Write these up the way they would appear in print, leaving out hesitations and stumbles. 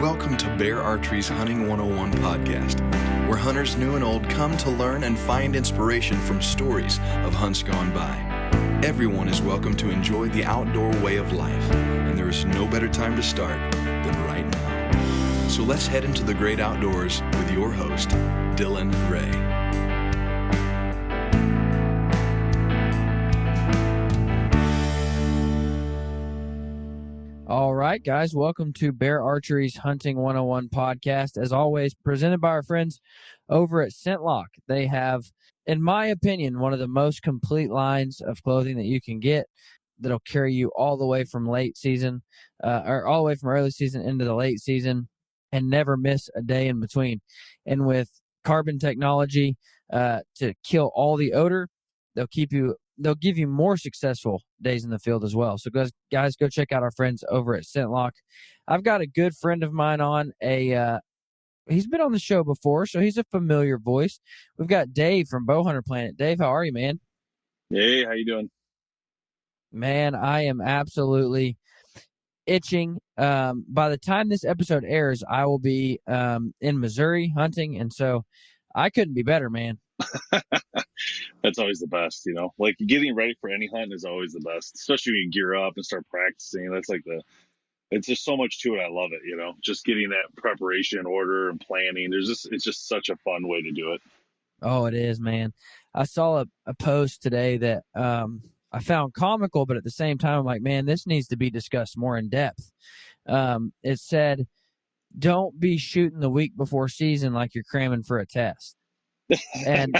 Welcome to Bear Archery's Hunting 101 podcast, where hunters new and old come to learn and find inspiration from stories of hunts gone by. Everyone is welcome to enjoy the outdoor way of life, and there is no better time to start than right now. So let's head into the great outdoors with your host, Dylan Ray. All right, guys, welcome to Bear Archery's Hunting 101 podcast. As always, presented by our friends over at ScentLock. They have, in my opinion, one of the most complete lines of clothing that you can get that'll carry you all the way from late season, or all the way from early season into the late season and never miss a day in between. And with carbon technology to kill all the odor, they'll give you more successful days in the field as well. So guys, go check out our friends over at ScentLock. I've got a good friend of mine on he's been on the show before, so he's a familiar voice. We've got Dave from Bowhunter Planet. Dave, how are you, man? Hey, how you doing? Man, I am absolutely itching. By the time this episode airs, I will be in Missouri hunting, and so I couldn't be better, man. That's always the best, like getting ready for any hunt is always the best, especially when you gear up and start practicing. That's like it's just so much to it. I love it. Just getting that preparation order and planning. It's just such a fun way to do it. Oh, it is, man. I saw a post today that I found comical, but at the same time, I'm like, man, this needs to be discussed more in depth. It said, don't be shooting the week before season like you're cramming for a test. And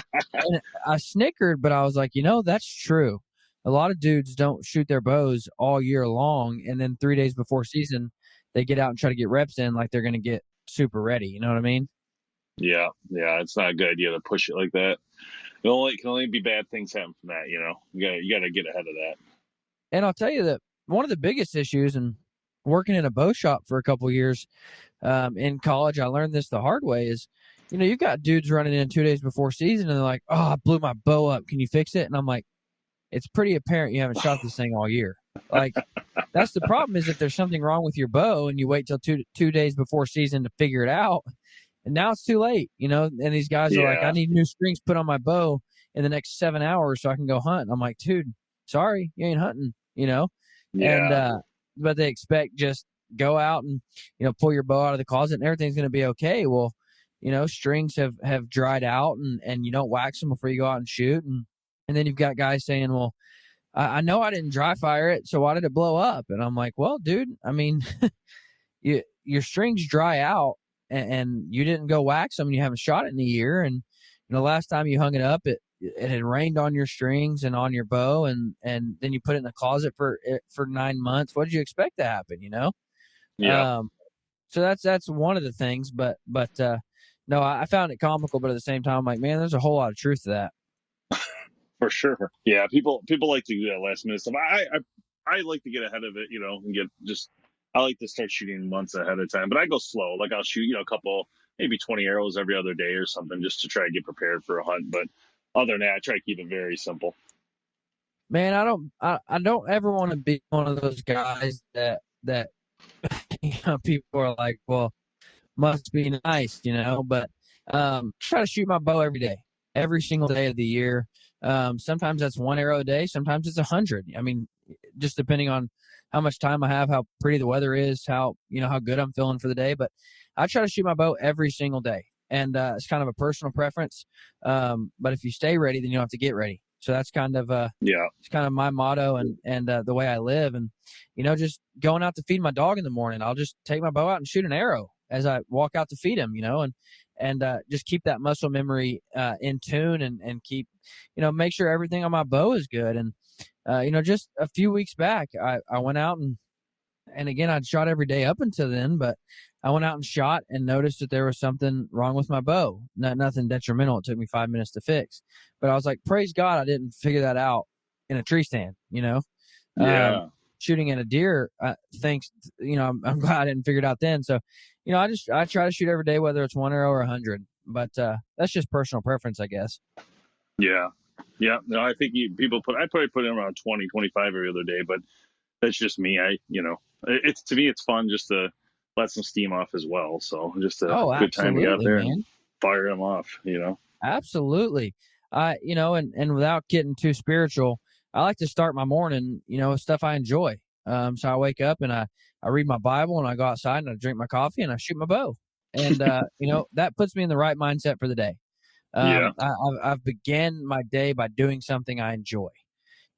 I snickered, but I was like, that's true. A lot of dudes don't shoot their bows all year long, and then 3 days before season, they get out and try to get reps in like they're going to get super ready. You know what I mean? Yeah, it's not a good idea to push it like that. It can only be bad things happen from that. You got to get ahead of that. And I'll tell you that one of the biggest issues, and working in a bow shop for a couple of years in college, I learned this the hard way, is you've got dudes running in 2 days before season and they're like, oh, I blew my bow up. Can you fix it? And I'm like, it's pretty apparent you haven't shot this thing all year. Like, that's the problem, is if there's something wrong with your bow and you wait till two days before season to figure it out, and now it's too late, and these guys are like, I need new strings put on my bow in the next 7 hours so I can go hunt. I'm like, dude, sorry, you ain't hunting, Yeah. And, but they expect just go out and, pull your bow out of the closet and everything's going to be okay. Well, strings have dried out and you don't wax them before you go out and shoot. And then you've got guys saying, well, I know I didn't dry fire it, so why did it blow up? And I'm like, well, dude, I mean, your strings dry out and you didn't go wax them and you haven't shot it in a year. And, last time you hung it up, it had rained on your strings and on your bow, and then you put it in the closet for 9 months. What did you expect to happen, Yeah. So that's one of the things, but no, I found it comical, but at the same time, I'm like, man, there's a whole lot of truth to that. For sure. Yeah, people like to do that last minute stuff. I like to get ahead of it, and I like to start shooting months ahead of time. But I go slow. Like, I'll shoot, a couple, maybe 20 arrows every other day or something, just to try to get prepared for a hunt. But other than that, I try to keep it very simple. Man, I don't ever want to be one of those guys that people are like, well, must be nice, but try to shoot my bow every day, every single day of the year. Sometimes that's 1 arrow a day. Sometimes it's 100. I mean, just depending on how much time I have, how pretty the weather is, how good I'm feeling for the day. But I try to shoot my bow every single day. And it's kind of a personal preference. But if you stay ready, then you don't have to get ready. So that's kind of it's kind of my motto and the way I live. And just going out to feed my dog in the morning, I'll just take my bow out and shoot an arrow as I walk out to feed him. And just keep that muscle memory in tune and keep make sure everything on my bow is good. And just a few weeks back, I went out and again, I'd shot every day up until then, but I went out and shot and noticed that there was something wrong with my bow. Nothing detrimental. It took me 5 minutes to fix, but I was like, praise God, I didn't figure that out in a tree stand, shooting at a deer. Thanks. I'm glad I didn't figure it out then. So, I try to shoot every day, whether it's 1 arrow or 100, but that's just personal preference, I guess. Yeah. No, I think I probably put in around 20, 25 every other day, but that's just me. To me, it's fun just to let some steam off as well. So just a Oh, good time to get out absolutely, there and man. fire them off, Absolutely. And without getting too spiritual, I like to start my morning, with stuff I enjoy. So I wake up and I read my Bible and I go outside and I drink my coffee and I shoot my bow. And, that puts me in the right mindset for the day. Yeah. I've began my day by doing something I enjoy.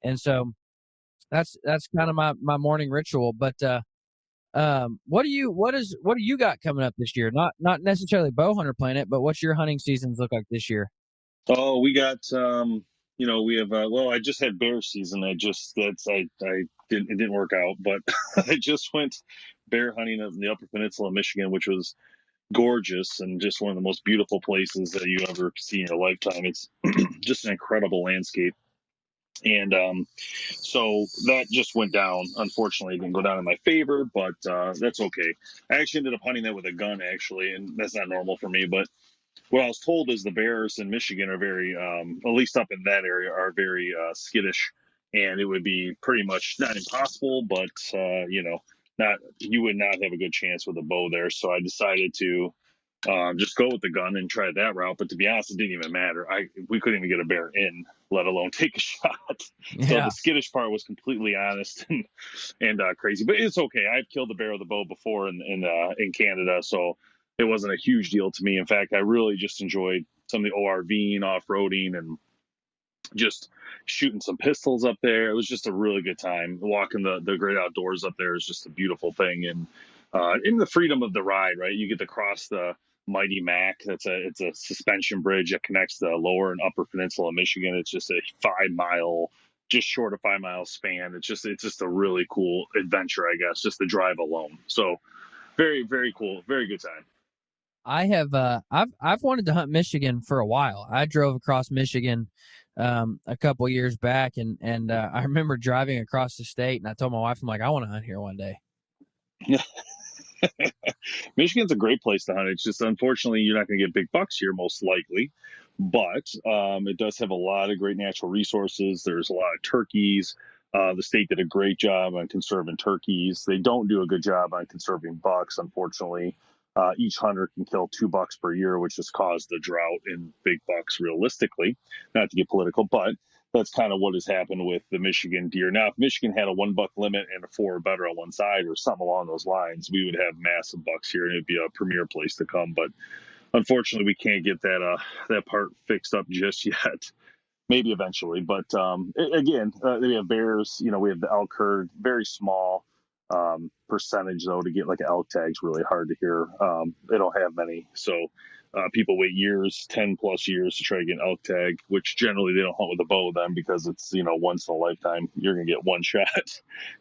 And so that's kind of my morning ritual. But, what do you got coming up this year? Not necessarily Bow Hunter Planet, but what's your hunting seasons look like this year? Oh, we got we have well, I just had bear season. I didn't it didn't work out, but I just went bear hunting in the Upper Peninsula of Michigan, which was gorgeous and just one of the most beautiful places that you ever see in your lifetime. It's just an incredible landscape. And so that just went down. Unfortunately, it didn't go down in my favor, but that's okay. I actually ended up hunting that with a gun, actually, and that's not normal for me. But what I was told is the bears in Michigan are very, at least up in that area, are very skittish, and it would be pretty much not impossible, but not you would not have a good chance with a bow there. So I decided to just go with the gun and try that route. But to be honest, it didn't even matter. We couldn't even get a bear in, let alone take a shot. So Yeah. the skittish part was completely honest and crazy, but it's okay. I've killed a bear with a bow before in Canada, so it wasn't a huge deal to me. In fact, I really just enjoyed some of the ORVing, off roading, and just shooting some pistols up there. It was just a really good time. Walking the great outdoors up there is just a beautiful thing, and in the freedom of the ride, right? You get to cross the Mighty Mac. It's a suspension bridge that connects the lower and upper peninsula of Michigan. It's just a 5 mile, just short of 5 mile span. It's just a really cool adventure, I guess, just the drive alone. So very, very cool, very good time. I have I've wanted to hunt Michigan for a while. I drove across Michigan a couple years back, and I remember driving across the state, and I told my wife, I'm like, I want to hunt here one day. Michigan's a great place to hunt. It's just unfortunately you're not going to get big bucks here, most likely, but it does have a lot of great natural resources. There's a lot of turkeys. The state did a great job on conserving turkeys. They don't do a good job on conserving bucks, unfortunately. Each hunter can kill 2 bucks per year, which has caused the drought in big bucks realistically. Not to get political, but that's kind of what has happened with the Michigan deer. Now, if Michigan had a 1 buck limit and a 4 or better on one side or something along those lines, we would have massive bucks here and it'd be a premier place to come. But unfortunately, we can't get that part fixed up just yet. Maybe eventually, but again, we have bears. We have the elk herd, very small percentage though. To get like an elk tag's really hard to hear. They don't have many, so people wait years, 10+ years to try to get an elk tag, which generally they don't hunt with a bow then because it's once in a lifetime you're gonna get one shot.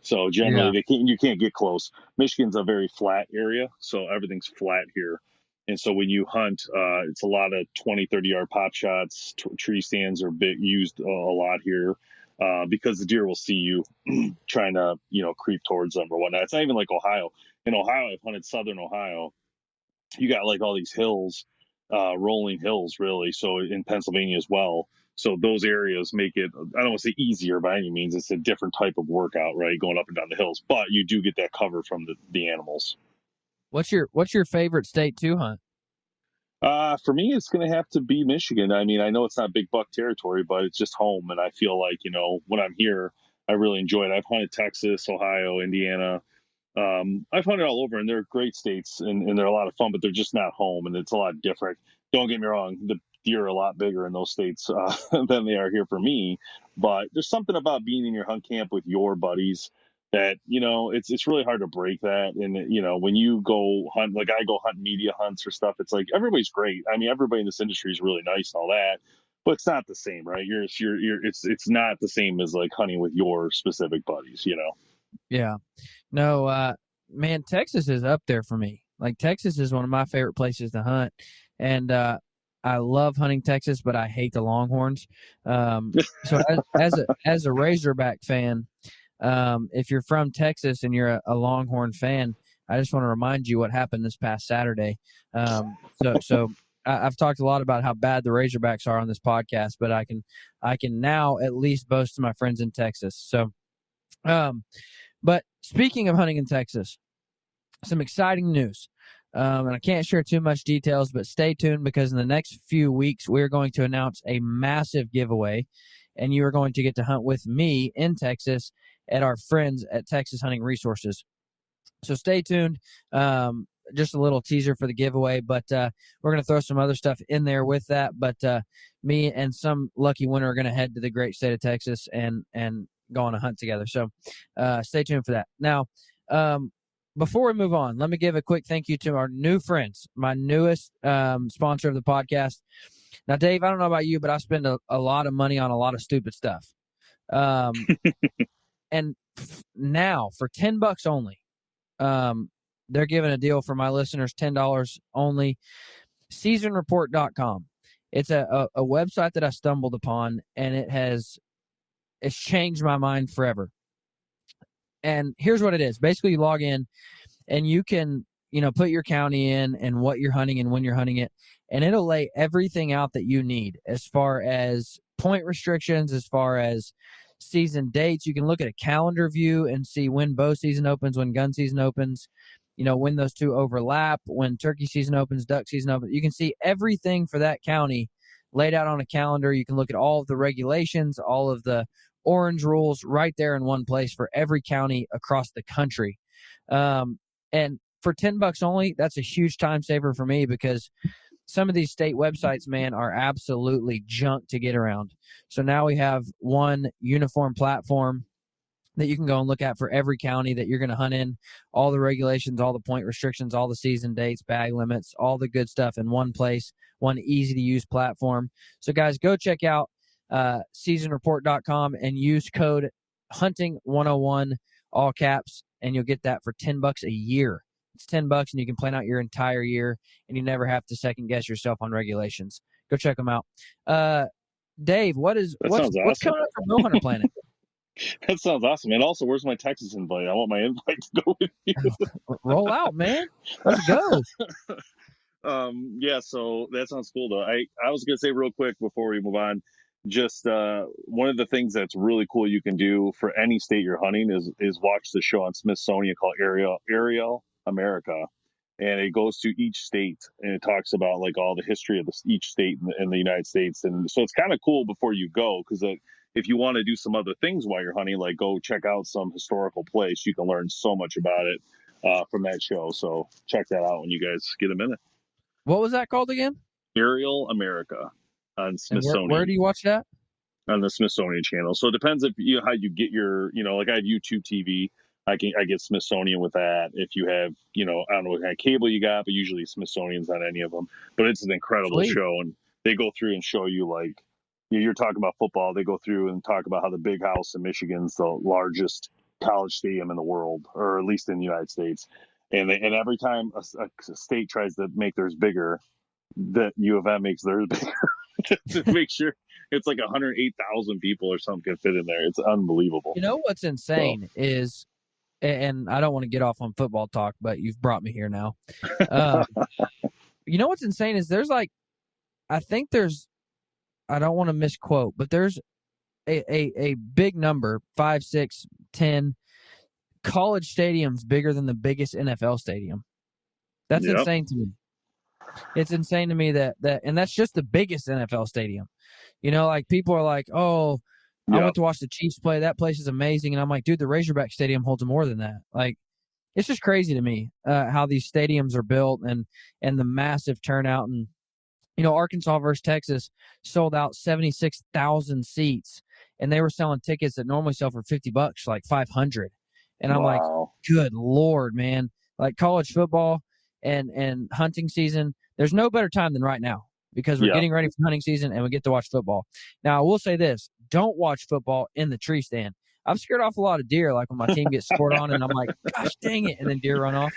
So Yeah. generally you can't get close. Michigan's a very flat area, so everything's flat here. And so when you hunt, it's a lot of 20, 30-yard pop shots. Tree stands are used a lot here because the deer will see you trying to, creep towards them or whatnot. It's not even like Ohio. In Ohio, I've hunted southern Ohio. You got like all these hills, rolling hills, really. So in Pennsylvania as well. So those areas make it, I don't want to say easier by any means. It's a different type of workout, right? Going up and down the hills, but you do get that cover from the animals. What's your favorite state to hunt? For me, it's going to have to be Michigan. I mean, I know it's not big buck territory, but it's just home. And I feel like, when I'm here, I really enjoy it. I've hunted Texas, Ohio, Indiana. I've hunted all over, and they're great states, and they're a lot of fun, but they're just not home, and it's a lot different. Don't get me wrong, the deer are a lot bigger in those states than they are here for me, but there's something about being in your hunt camp with your buddies that it's really hard to break that. And when you go hunt, like I go hunt media hunts or stuff, it's like everybody's great. I mean, everybody in this industry is really nice and all that, but it's not the same, right? It's not the same as like hunting with your specific buddies. Yeah. No, man, Texas is up there for me. Like Texas is one of my favorite places to hunt, and I love hunting Texas, but I hate the Longhorns. So as a Razorback fan, if you're from Texas and you're a Longhorn fan, I just want to remind you what happened this past Saturday. I've talked a lot about how bad the Razorbacks are on this podcast, but I can now at least boast to my friends in Texas. So, but speaking of hunting in Texas, some exciting news. And I can't share too much details, but stay tuned because in the next few weeks, we're going to announce a massive giveaway, and you are going to get to hunt with me in Texas at our friends at Texas Hunting Resources. So stay tuned. Just a little teaser for the giveaway, but we're going to throw some other stuff in there with that. But me and some lucky winner are going to head to the great state of Texas and go on a hunt together. So stay tuned for that. Now, before we move on, let me give a quick thank you to our new friends, my newest sponsor of the podcast. Now, Dave, I don't know about you, but I spend a lot of money on a lot of stupid stuff. And now for $10 only, they're giving a deal for my listeners, $10 only. SeasonReport.com. It's a website that I stumbled upon, and it's changed my mind forever. And here's what it is. Basically, you log in, and you can, put your county in and what you're hunting and when you're hunting it, and it'll lay everything out that you need as far as point restrictions, as far as season dates. You can look at a calendar view and see when bow season opens, when gun season opens, when those two overlap, when turkey season opens, duck season opens. You can see everything for that county laid out on a calendar. You can look at all of the regulations, all of the orange rules right there in one place for every county across the country. And for $10 only, that's a huge time saver for me because some of these state websites, man, are absolutely junk to get around. So now we have one uniform platform that you can go and look at for every county that you're going to hunt in, all the regulations, all the point restrictions, all the season dates, bag limits, all the good stuff in one place, one easy-to-use platform. So, guys, go check out seasonreport.com and use code hunting101, all caps, and you'll get that for $10 a year. It's $10 and you can plan out your entire year, and you never have to second guess yourself on regulations. Go check them out. Dave, what's coming up from Bowhunter Planet? That sounds awesome. And also, where's my Texas invite? I want my invite to go with you. Roll out, man. Let's go. Yeah, so that sounds cool though. I was gonna say real quick before we move on, just one of the things that's really cool you can do for any state you're hunting is watch the show on Smithsonian called Ariel America, and it goes to each state and it talks about like all the history of each state in the United States, and so it's kind of cool before you go because if you want to do some other things while you're hunting, like go check out some historical place, you can learn so much about it from that show. So check that out when you guys get a minute. What was that called again? Ariel America on Smithsonian. Where do you watch that? On the Smithsonian channel. So it depends if how you get your, like I have YouTube TV. I get Smithsonian with that. If you have, I don't know what kind of cable you got, but usually Smithsonian's on any of them. But it's an incredible show, and they go through and show you like you're talking about football. They go through and talk about how the Big House in Michigan's the largest college stadium in the world, or at least in the United States. And every time a state tries to make theirs bigger, that U of M makes theirs bigger to make sure it's like 108,000 people or something can fit in there. It's unbelievable. You know what's insane is, and I don't want to get off on football talk, but you've brought me here now. You know what's insane is there's like, I don't want to misquote, but there's a big number, 5, 6, 10 college stadiums bigger than the biggest NFL stadium. That's insane to me. It's insane to me that, and that's just the biggest NFL stadium. Like people are like, oh, I went to watch the Chiefs play. That place is amazing. And I'm like, dude, the Razorback Stadium holds more than that. Like, it's just crazy to me how these stadiums are built and the massive turnout. And, Arkansas versus Texas sold out 76,000 seats, and they were selling tickets that normally sell for $50, like 500. And I'm like, good Lord, man. Like college football and hunting season, there's no better time than right now because we're getting ready for hunting season and we get to watch football. Now, I will say this. Don't watch football in the tree stand. I've scared off a lot of deer, like when my team gets scored on and I'm like, gosh, dang it, and then deer run off.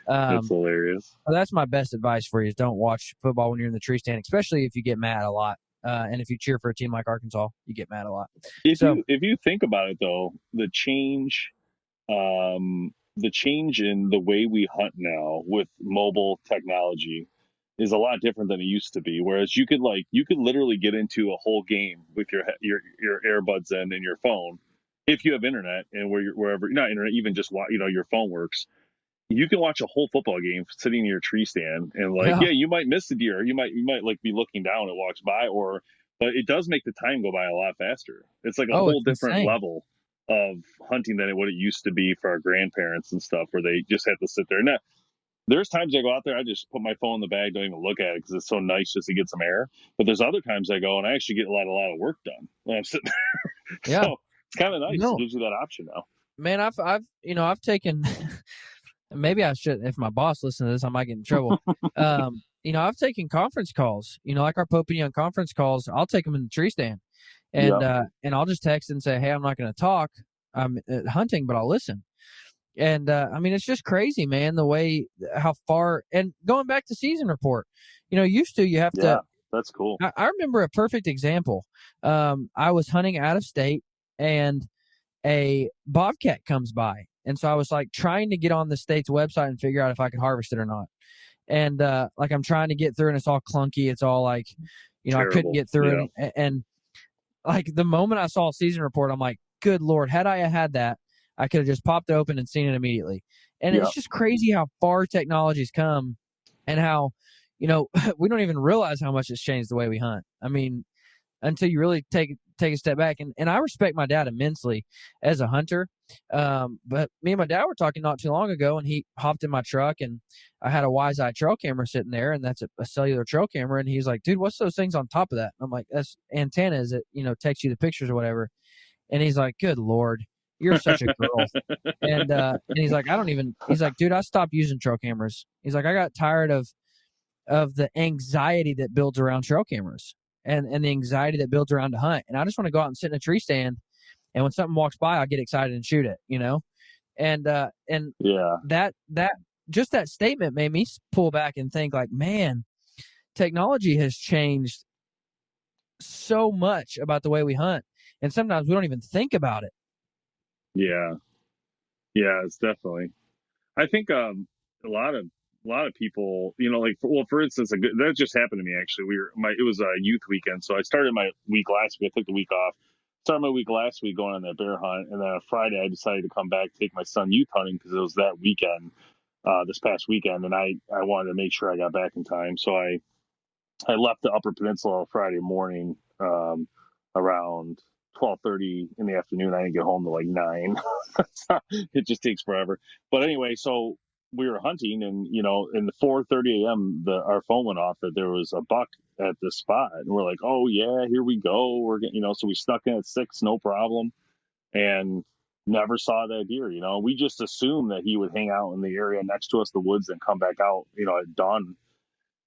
That's hilarious. That's my best advice for you is don't watch football when you're in the tree stand, especially if you get mad a lot. And if you cheer for a team like Arkansas, you get mad a lot. If you think about it, though, the change in the way we hunt now with mobile technology is a lot different than it used to be. Whereas you could literally get into a whole game with your earbuds in and your phone if you have internet and wherever not internet, even just your phone works. you can watch a whole football game sitting in your tree stand, and like, Yeah. yeah, you might miss the deer. You might like be looking down, it walks by, but it does make the time go by a lot faster. It's like a Oh, whole it's different insane. level of hunting than what it used to be for our grandparents and stuff, where they just had to sit there. And there's times I go out there, I just put my phone in the bag, don't even look at it because it's so nice just to get some air. But there's other times I go and I actually get a lot of work done when I'm sitting there. Yeah. So it's kind of nice. It No, gives you that option now. man, I've taken, maybe I should, if my boss listens to this, I might get in trouble. I've taken conference calls, like our Pope and Young conference calls. I'll take them in the tree stand, and Yeah. and I'll just text and say, hey, I'm not going to talk. I'm hunting, but I'll listen. And it's just crazy, man, the way how far. And going back to season report, used to you have Yeah. to. That's cool. I remember a perfect example. I was hunting out of state, and a bobcat comes by, and so I was like trying to get on the state's website and figure out if I could harvest it or not. And like I'm trying to get through, and it's all clunky. It's all like, I couldn't Terrible. get through Yeah. it. And like the moment I saw a season report, I'm like, good Lord, had I had that, I could have just popped it open and seen it immediately. And Yeah. it's just crazy how far technology's come, and how, we don't even realize how much it's changed the way we hunt. I mean, until you really take a step back. And I respect my dad immensely as a hunter. But me and my dad were talking not too long ago, and he hopped in my truck, and I had a Wise Eye trail camera sitting there, and that's a cellular trail camera. And he's like, dude, what's those things on top of that? And I'm like, that's antennas that, text you the pictures or whatever. And he's like, good Lord, you're such a girl. And he's like, he's like, dude, I stopped using trail cameras. He's like, I got tired of the anxiety that builds around trail cameras, and the anxiety that builds around to hunt. And I just want to go out and sit in a tree stand, and when something walks by, I get excited and shoot it, And Yeah. that just that statement made me pull back and think like, man, technology has changed so much about the way we hunt, and sometimes we don't even think about it. Yeah. Yeah. It's definitely. I think a lot of people, like, for instance, that just happened to me actually. It was a youth weekend, so I started my week last week. I took the week off. Started my week last week going on that bear hunt, and then on Friday I decided to come back, take my son youth hunting because it was that weekend, this past weekend, and I wanted to make sure I got back in time. So I left the Upper Peninsula Friday morning, around 12:30 in the afternoon. I didn't get home till like 9. It just takes forever. But anyway, so we were hunting, and in the 4:30 a.m., our phone went off that there was a buck at the spot, and we're like, oh yeah, here we go. We're getting, so we snuck in at 6, no problem, and never saw that deer. We just assumed that he would hang out in the area next to us, the woods, and come back out, at dawn,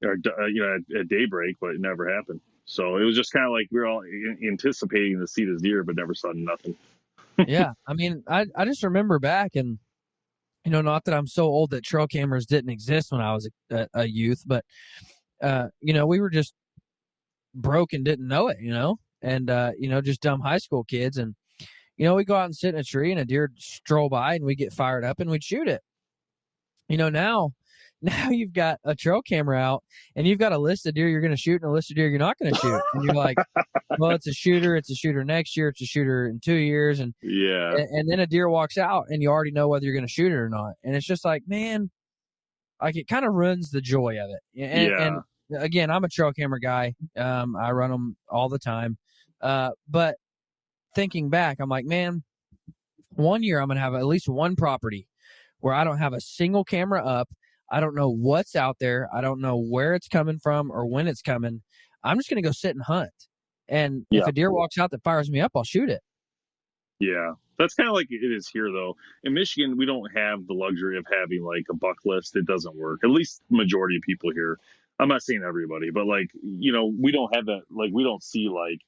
or at daybreak, but it never happened. So it was just kind of like we were all anticipating to see this deer, but never saw nothing. Yeah, I just remember back, and not that I'm so old that trail cameras didn't exist when I was a youth, but we were just broke and didn't know it, and just dumb high school kids, and we go out and sit in a tree, and a deer stroll by, and we get fired up and we'd shoot it. Now you've got a trail camera out, and you've got a list of deer you're going to shoot and a list of deer you're not going to shoot. And you're like, well, it's a shooter next year, it's a shooter in 2 years. And Yeah. and then a deer walks out, and you already know whether you're going to shoot it or not. And it's just like, man, like it kind of ruins the joy of it. And again, I'm a trail camera guy. I run them all the time. But thinking back, I'm like, man, one year I'm going to have at least one property where I don't have a single camera up. I don't know what's out there. I don't know where it's coming from or when it's coming. I'm just going to go sit and hunt. And if a deer walks out that fires me up, I'll shoot it. Yeah. That's kind of like it is here, though. In Michigan, we don't have the luxury of having like a buck list. It doesn't work. At least the majority of people here. I'm not saying everybody, but like, we don't have that. Like, we don't see like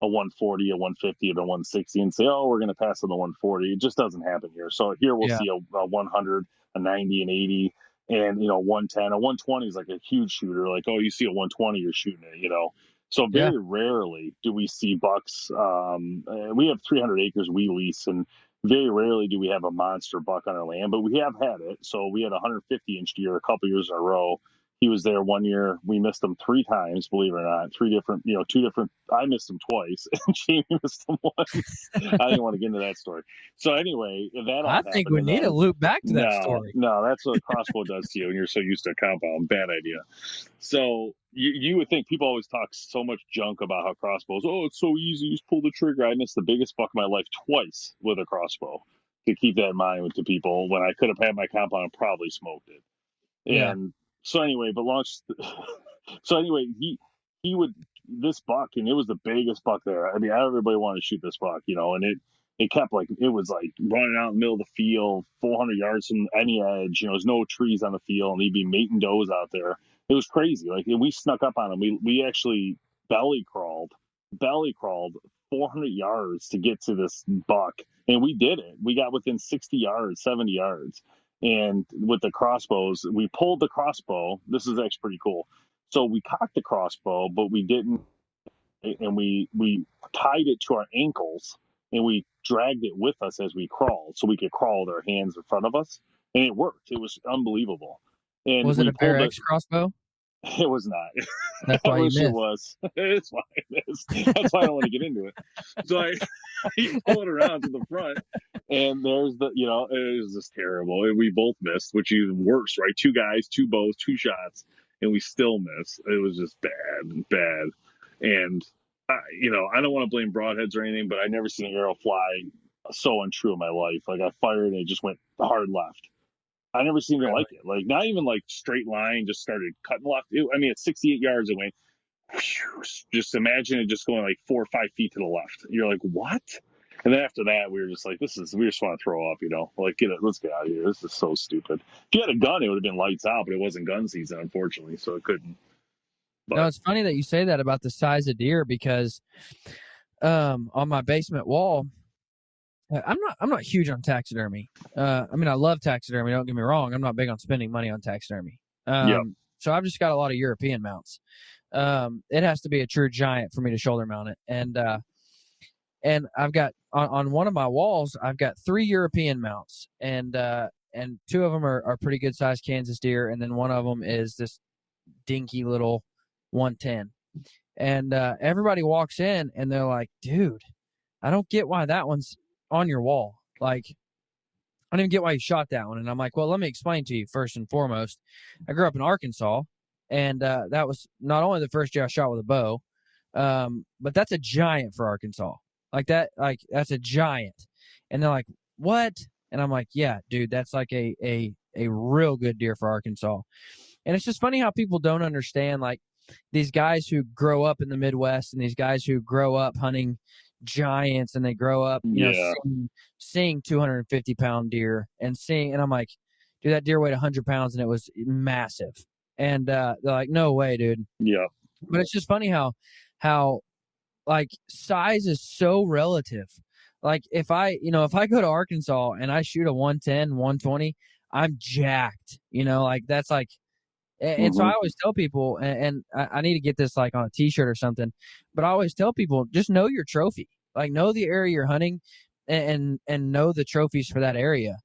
a 140, a 150, and a 160 and say, oh, we're going to pass on the 140. It just doesn't happen here. So here we'll see a 100, a 90, an 80, and 110. A 120 is like a huge shooter. Like, oh, you see a 120, you're shooting it. So very rarely do we see bucks. We have 300 acres we lease, and very rarely do we have a monster buck on our land, but we have had it. So we had a 150-inch deer a couple years in a row he was there one year. We missed him 3 times, believe it or not. 2 different. I missed him twice, and Jamie missed him once. I didn't want to get into that story. So anyway, that all I happened. think we need to loop back to that story. No, that's what a crossbow does to you, and you're so used to a compound. Bad idea. So you would think people always talk so much junk about how crossbows. Oh, it's so easy. You just pull the trigger. I missed the biggest buck of my life twice with a crossbow. To keep that in mind to people, when I could have had my compound and probably smoked it. Yeah. And so anyway, he would, this buck, and it was the biggest buck there. I mean, everybody wanted to shoot this buck, and it kept it was like running out in the middle of the field, 400 yards from any edge. There's no trees on the field, and he'd be mating does out there. It was crazy. And we snuck up on him. We actually belly crawled 400 yards to get to this buck, and we did it. We got within 60 yards, 70 yards. And with the crossbows, we pulled the crossbow. This is actually pretty cool. So we cocked the crossbow, but we didn't, and we tied it to our ankles, and we dragged it with us as we crawled, so we could crawl with our hands in front of us, and it worked. It was unbelievable. And was it a Bear X crossbow? It was not. That's why I wish it was. It's why it is. That's why I don't want to get into it. So you pull it around to the front, and there's it was just terrible. And we both missed, which is worse, right? 2 guys, 2 bows, 2 shots, and we still missed. It was just bad. And I don't want to blame broadheads or anything, but I never seen an arrow fly so untrue in my life. Like, I fired and it just went hard left. I never seen anything like it. Like, not even like straight line, just started cutting left. At 68 yards, it went, whew, just imagine it just going like 4 or 5 feet to the left. You're like, what? And then after that, we were just like, we just want to throw up, like, let's get out of here. This is so stupid. If you had a gun, it would have been lights out, but it wasn't gun season, unfortunately, so it couldn't. But no, it's funny that you say that about the size of deer, because on my basement wall, I'm not huge on taxidermy. I love taxidermy. Don't get me wrong. I'm not big on spending money on taxidermy. So I've just got a lot of European mounts. It has to be a true giant for me to shoulder mount it. And I've got on one of my walls, I've got 3 European mounts, and 2 of them are pretty good sized Kansas deer, and then one of them is this dinky little 110. And everybody walks in and they're like, dude, I don't get why that one's on your wall. Like, I don't even get why you shot that one. And I'm like, well, let me explain to you first and foremost. I grew up in Arkansas, and that was not only the first year I shot with a bow, but that's a giant for Arkansas. That's a giant. And they're like, what? And I'm like, yeah, dude, that's like a real good deer for Arkansas. And it's just funny how people don't understand, like, these guys who grow up in the Midwest and these guys who grow up hunting giants, and they grow up, seeing 250-pound deer and I'm like, dude, that deer weighed 100 pounds and it was massive. And they're like, no way, dude. Yeah. But it's just funny how like size is so relative. Like, if I go to Arkansas and I shoot a 110, 120, I'm jacked, like, that's like. And so I always tell people, and I need to get this like on a t-shirt or something, but I always tell people, just know your trophy, like, know the area you're hunting, and know the trophies for that area.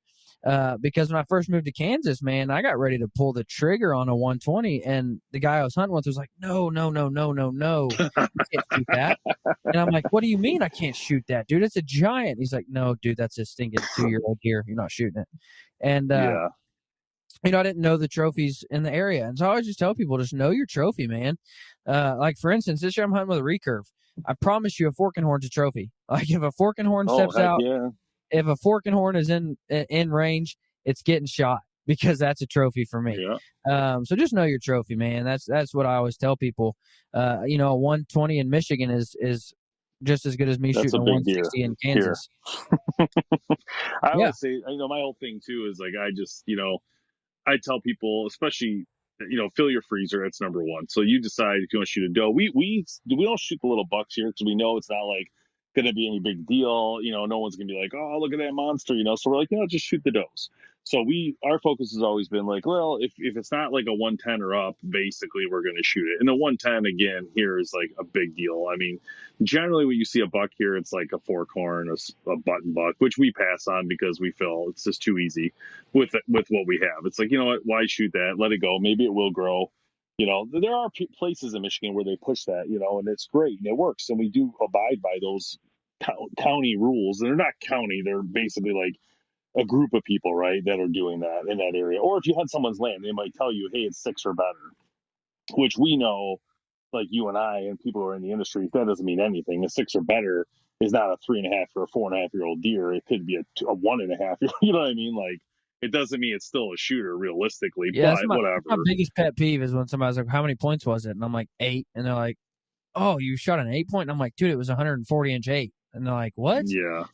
Because when I first moved to Kansas, man, I got ready to pull the trigger on a 120, and the guy I was hunting with was like, no, you can't shoot that. And I'm like, what do you mean I can't shoot that, dude? It's a giant. He's like, no, dude, that's a stinking 2-year-old deer. You're not shooting it. And I didn't know the trophies in the area. And so I always just tell people, just know your trophy, man. Like, for instance, this year I'm hunting with a recurve. I promise you, a fork and horn's a trophy. Like, if a fork and horn steps out, if a fork and horn is in range, it's getting shot, because that's a trophy for me. Yeah. So just know your trophy, man. That's what I always tell people. A 120 in Michigan is just as good as me shooting a 160 in Kansas. I always say, my whole thing too is like, I tell people, especially, fill your freezer. That's number one. So you decide if you want to shoot a doe. We don't shoot the little bucks here because we know it's not like going to be any big deal. No one's going to be like, oh, look at that monster. So we're like, just shoot the does. So our focus has always been like, well, if it's not like a 110 or up, basically we're going to shoot it. And the 110 again here is like a big deal. I mean, generally when you see a buck here, it's like a fork horn, a button buck, which we pass on because we feel it's just too easy with what we have. It's like, you know what, why shoot that? Let it go. Maybe it will grow. there are places in Michigan where they push that, and it's great and it works. And we do abide by those county rules. And they're not county. They're basically like a group of people, right, that are doing that in that area. Or if you hunt someone's land, they might tell you, hey, it's 6 or better, which we know, like you and I and people who are in the industry, that doesn't mean anything. A 6 or better is not a 3.5 or a 4.5-year-old deer. It could be a 1.5. You know what I mean? Like, it doesn't mean it's still a shooter realistically, Yeah, but whatever. my biggest pet peeve is when somebody's like, how many points was it? And I'm like, 8. And they're like, oh, you shot an 8-point? And I'm like, dude, it was 140-inch 8. And they're like, what? Yeah.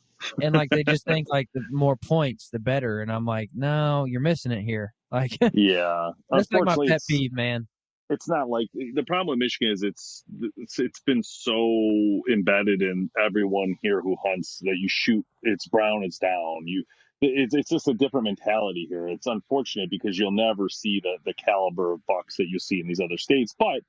And like they just think like the more points, the better. And I'm like, no, you're missing it here. Like, yeah, that's like my pet peeve, man. It's not like the problem with Michigan is it's been so embedded in everyone here who hunts that you shoot, it's brown, it's down. It's just a different mentality here. It's unfortunate because you'll never see the caliber of bucks that you see in these other states, but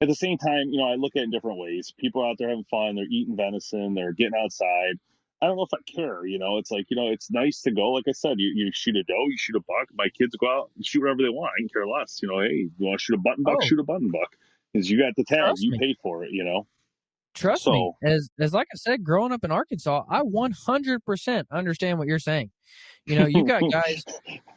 at the same time, I look at it in different ways. People are out there having fun. They're eating venison. They're getting outside. I don't know if I care. It's like, it's nice to go. Like I said, you shoot a doe, you shoot a buck. My kids go out and shoot whatever they want. I can care less. Hey, you want to shoot a button buck, shoot a button buck. Because you got the tag. You paid for it, Trust me. As like I said, growing up in Arkansas, I 100% understand what you're saying. You've got guys.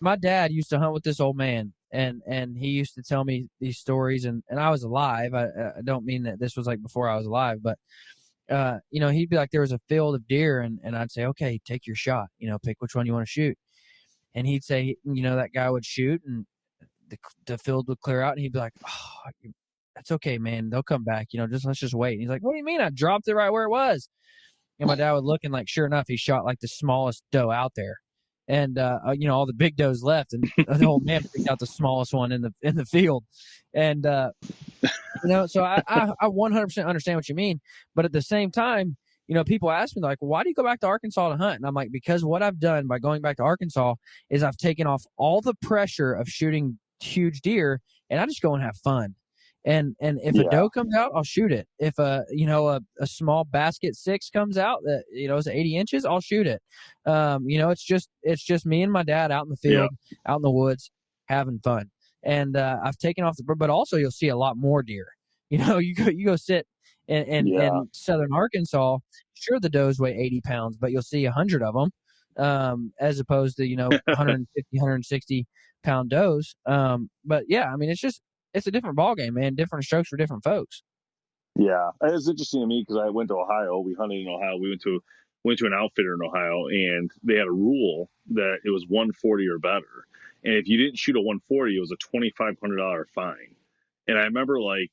My dad used to hunt with this old man, and he used to tell me these stories, and I was alive. I don't mean that this was like before I was alive, but he'd be like, there was a field of deer, and I'd say, okay, take your shot. Pick which one you want to shoot. And he'd say, that guy would shoot, and the field would clear out, and he'd be like, oh, that's okay, man. They'll come back. Let's just wait. And he's like, what do you mean? I dropped it right where it was. And my dad would look, and like, sure enough, he shot like the smallest doe out there. And all the big does left, and the old man picked out the smallest one in the field. And so I 100% understand what you mean, but at the same time, people ask me like, why do you go back to Arkansas to hunt? And I'm like, because what I've done by going back to Arkansas is I've taken off all the pressure of shooting huge deer, and I just go and have fun. And if a doe comes out, I'll shoot it. If a small basket 6 comes out that is 80 inches, I'll shoot it. It's just me and my dad out in the field, out in the woods, having fun. And I've taken off but also you'll see a lot more deer. You go sit in southern Arkansas. Sure, the does weigh 80 pounds, but you'll see 100 of them, as opposed to 150, 160 pound does. But yeah, I mean, it's a different ballgame, man. Different strokes for different folks. Yeah, it was interesting to me because I went to Ohio. We hunted in Ohio. We went to an outfitter in Ohio, and they had a rule that it was 140 or better. And if you didn't shoot a 140, it was a $2,500 fine. And I remember like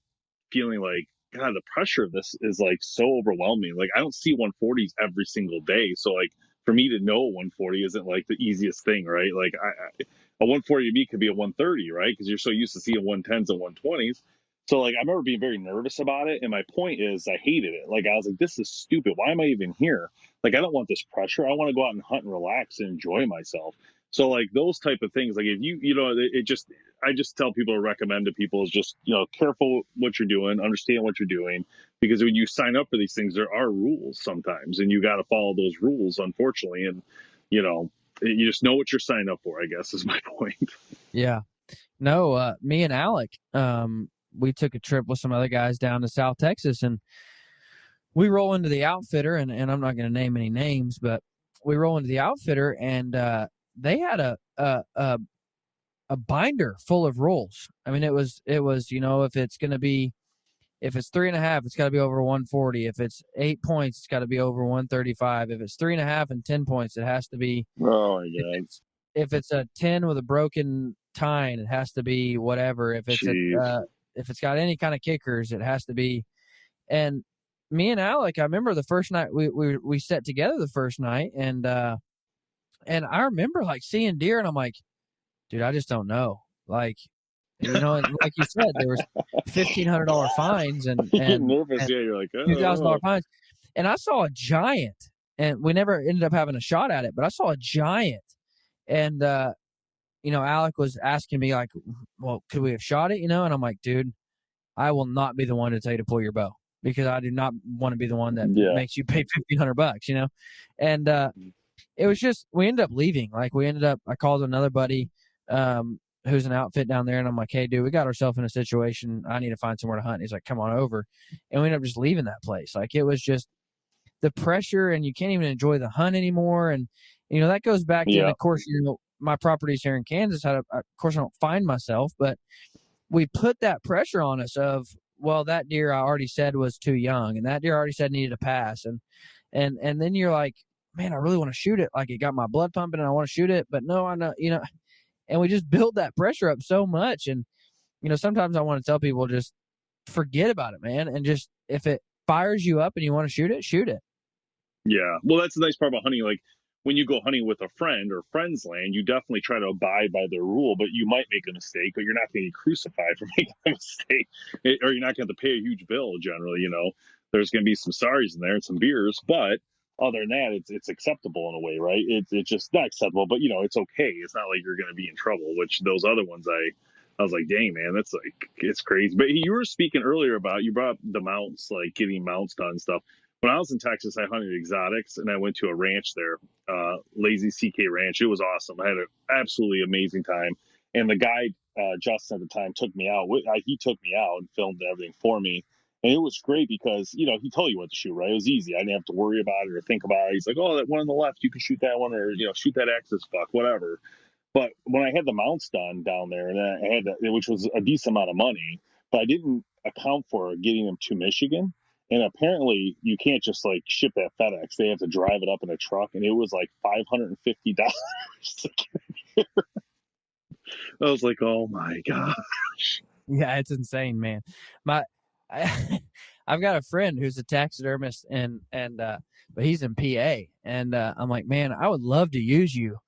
feeling like, God, the pressure of this is like so overwhelming. Like I don't see 140s every single day, so like for me to know 140 isn't like the easiest thing, right? Like a 140 to me could be a 130, right? Because you're so used to seeing 110s and 120s. So like I remember being very nervous about it, and my point is I hated it. Like I was like, this is stupid. Why am I even here? Like I don't want this pressure. I want to go out and hunt and relax and enjoy myself. So like those type of things, like if I just tell people to recommend to people is just, careful what you're doing, understand what you're doing, because when you sign up for these things, there are rules sometimes, and you got to follow those rules, unfortunately. And, you just know what you're signing up for, I guess is my point. Yeah. No, me and Alec, we took a trip with some other guys down to South Texas, and we roll into the outfitter, and I'm not going to name any names, but we roll into the outfitter, and they had a binder full of rules. I mean, it was if it's 3.5, it's got to be over 140. If it's 8 points, it's got to be over 135. If it's 3.5 and 10 points, it has to be. Oh my God! If it's a 10 with a broken tine, it has to be whatever. If it's if it's got any kind of kickers, it has to be. And me and Alec, I remember the first night we sat together the first night, and I remember like seeing deer, and I'm like, dude, I just don't know. Like, and like you said, there was $1,500 fines and nervous. Yeah, you're like $2,000 fines, and I saw a giant, and we never ended up having a shot at it, but I saw a giant, and Alec was asking me like, well, could we have shot it? And I'm like, dude, I will not be the one to tell you to pull your bow, because I do not want to be the one that makes you pay $1,500, and it was just, we ended up leaving. Like I called another buddy, who's an outfit down there, and I'm like, hey, dude, we got ourselves in a situation. I need to find somewhere to hunt. He's like, come on over. And we ended up just leaving that place. Like, it was just the pressure, and you can't even enjoy the hunt anymore. And, that goes back to, and of course, my properties here in Kansas, of course, I don't find myself, but we put that pressure on us of, well, that deer I already said was too young, and that deer I already said needed to pass. And then you're like, man, I really want to shoot it. Like, it got my blood pumping and I want to shoot it, but no, I know, and we just build that pressure up so much. And, sometimes I want to tell people, just forget about it, man. And just, if it fires you up and you want to shoot it, shoot it. Yeah. Well, that's the nice part about hunting. Like, when you go hunting with a friend or friend's land, you definitely try to abide by their rule, but you might make a mistake, but you're not going to get crucified for making a mistake, or you're not going to pay a huge bill. Generally, there's going to be some sorries in there and some beers, but other than that, it's acceptable in a way, right? It's just not acceptable, but it's okay. It's not like you're going to be in trouble. Which those other ones, I was like, dang, man, that's like, it's crazy. But you were speaking earlier about, you brought up the mounts, like getting mounts done and stuff. When I was in Texas, I hunted exotics, and I went to a ranch there, Lazy CK Ranch. It was awesome. I had an absolutely amazing time. And the guide, Justin, at the time, took me out. He took me out and filmed everything for me. And it was great because, he told you what to shoot, right? It was easy. I didn't have to worry about it or think about it. He's like, oh, that one on the left, you can shoot that one, or, shoot that axis buck, whatever. But when I had the mounts done down there, and I had which was a decent amount of money, but I didn't account for getting them to Michigan. And apparently, you can't just like ship that FedEx. They have to drive it up in a truck, and it was like $550. I was like, oh my gosh. Yeah, it's insane, man. I've got a friend who's a taxidermist, but he's in PA, and I'm like, man, I would love to use you,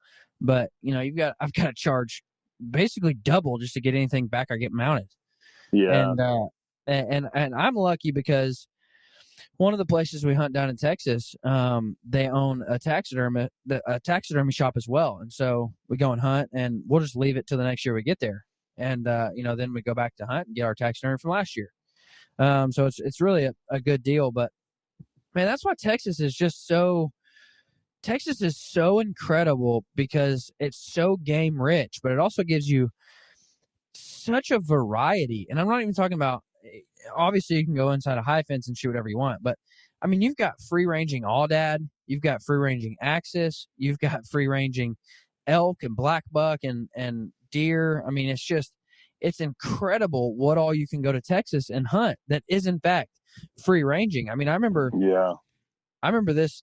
but I've got to charge basically double just to get anything back I get mounted. Yeah. And I'm lucky because one of the places we hunt down in Texas, they own a taxidermy shop as well, and so we go and hunt, and we'll just leave it till the next year we get there, and then we go back to hunt and get our taxidermy from last year. So it's really a good deal. But man, that's why Texas is so incredible, because it's so game rich, but it also gives you such a variety. And I'm not even talking about, obviously you can go inside a high fence and shoot whatever you want, but I mean, you've got free ranging aoudad, you've got free ranging axis, you've got free ranging elk and black buck and deer. I mean, it's incredible what all you can go to Texas and hunt that is in fact free ranging. I mean, I remember this,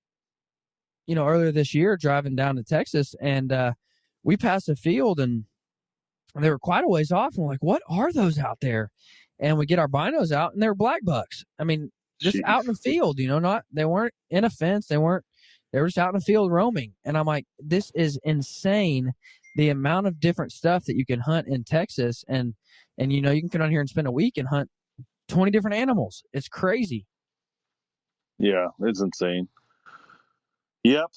earlier this year driving down to Texas, and we passed a field and they were quite a ways off, and we're like, what are those out there? And we get our binos out, and they were black bucks. I mean, just out in the field, they weren't in a fence. They were just out in the field roaming. And I'm like, this is insane, the amount of different stuff that you can hunt in Texas. And you can come down here and spend a week and hunt 20 different animals. It's crazy. Yeah, it's insane. Yep.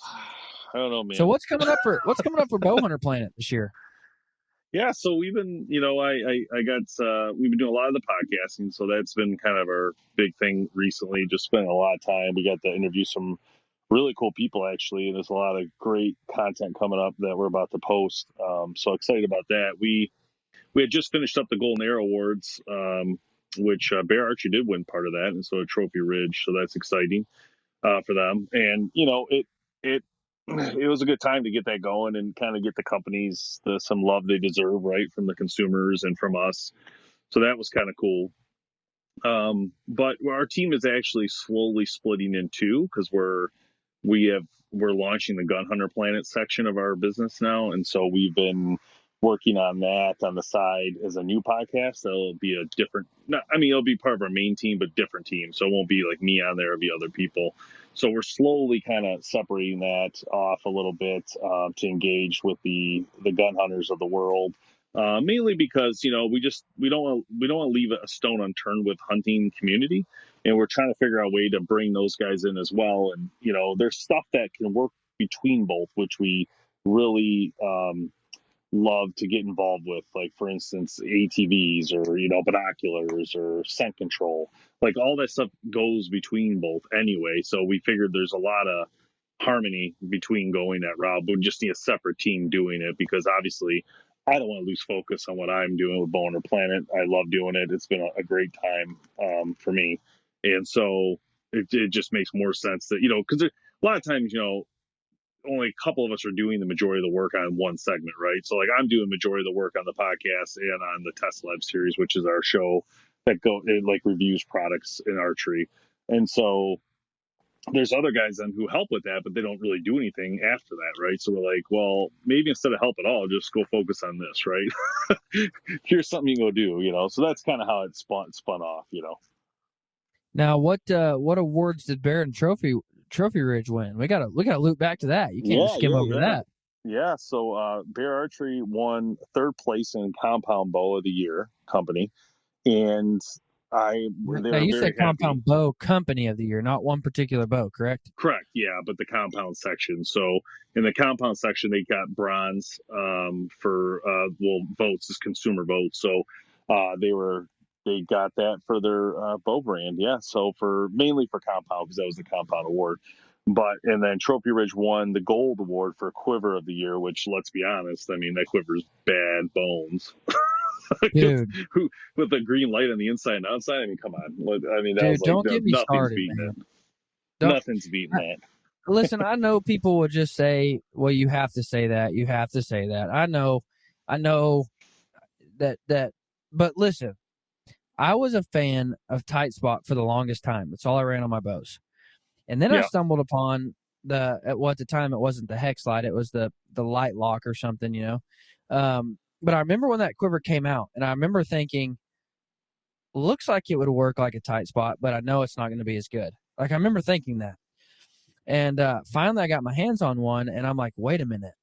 I don't know, man. So what's coming up for Bowhunter Planet this year? Yeah, so we've been, we've been doing a lot of the podcasting, so that's been kind of our big thing recently. Just spending a lot of time. We got to interview some really cool people, actually, and there's a lot of great content coming up that we're about to post. So excited about that. We had just finished up the Golden Arrow Awards, which Bear Archery did win part of that, and so Trophy Ridge, so that's exciting for them. And it was a good time to get that going and kind of get the companies some love they deserve, right, from the consumers and from us. So that was kind of cool. But our team is actually slowly splitting in two, because we're launching the Gun Hunter Planet section of our business now, and so we've been working on that on the side as a new podcast. That'll be a different, it'll be part of our main team, but different team. So it won't be like me on there, it'll be other people. So we're slowly kind of separating that off a little bit to engage with the gun hunters of the world. Mainly because, we don't want to leave a stone unturned with hunting community. And we're trying to figure out a way to bring those guys in as well. And, there's stuff that can work between both, which we really, love to get involved with, like for instance ATVs or binoculars or scent control, like all that stuff goes between both anyway. So we figured there's a lot of harmony between going that route, but we just need a separate team doing it, because obviously I don't want to lose focus on what I'm doing with Boner Planet. I love doing it. It's been a great time for me. And so it just makes more sense that, because a lot of times, only a couple of us are doing the majority of the work on one segment, right? So like I'm doing majority of the work on the podcast and on the Test Lab series, which is our show that it like reviews products in archery. And so there's other guys then who help with that, but they don't really do anything after that, right? So we're like, well, maybe instead of help at all, just go focus on this, right? Here's something you can go do. So that's kind of how it spun off. Now, what awards did Barron Trophy Ridge win? We gotta loop back to that. You can't just skim over that. Yeah, so Bear Archery won third place in Compound Bow of the Year company, and Now, you said Compound Bow Company of the Year, not one particular bow, correct? Correct, yeah, but the compound section. So in the compound section, they got bronze for votes as consumer votes. So they got that for their bow brand, yeah. So mainly for compound, because that was the compound award. And then Trophy Ridge won the gold award for Quiver of the Year, which, let's be honest, I mean, that quiver's bad bones. Dude, with the green light on the inside and outside. I mean, come on. I mean, dude, don't get me started, man. Nothing's beating that. Listen, I know people would just say, well, you have to say that. You have to say that. I know that, but listen, I was a fan of Tight Spot for the longest time. That's all I ran on my bows. And then I stumbled upon at the time it wasn't the Hex Light, it was the Light Lock or something, But I remember when that quiver came out, and I remember thinking, looks like it would work like a Tight Spot, but I know it's not going to be as good. Like, I remember thinking that. And finally I got my hands on one, and I'm like, wait a minute.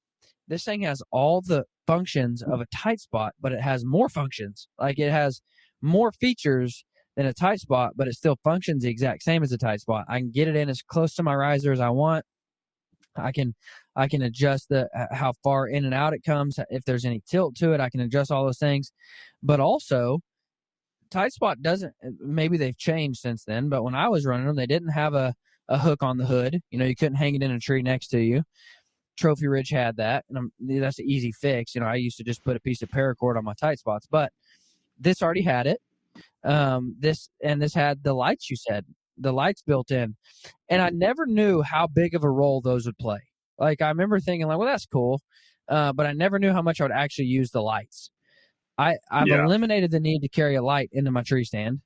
This thing has all the functions of a Tight Spot, but it has more functions. Like, it has more features than a Tight Spot, but it still functions the exact same as a Tight Spot. I can get it in as close to my riser as I want. I can adjust how far in and out it comes. If there's any tilt to it, I can adjust all those things. But also, Tight Spot doesn't. Maybe they've changed since then. But when I was running them, they didn't have a hook on the hood. You couldn't hang it in a tree next to you. Trophy Ridge had that, and that's an easy fix. I used to just put a piece of paracord on my Tight Spots, but this already had it. This had the lights. You said the lights built in. And I never knew how big of a role those would play. Like, I remember thinking, like, well, that's cool. But I never knew how much I would actually use the lights. I've eliminated the need to carry a light into my tree stand.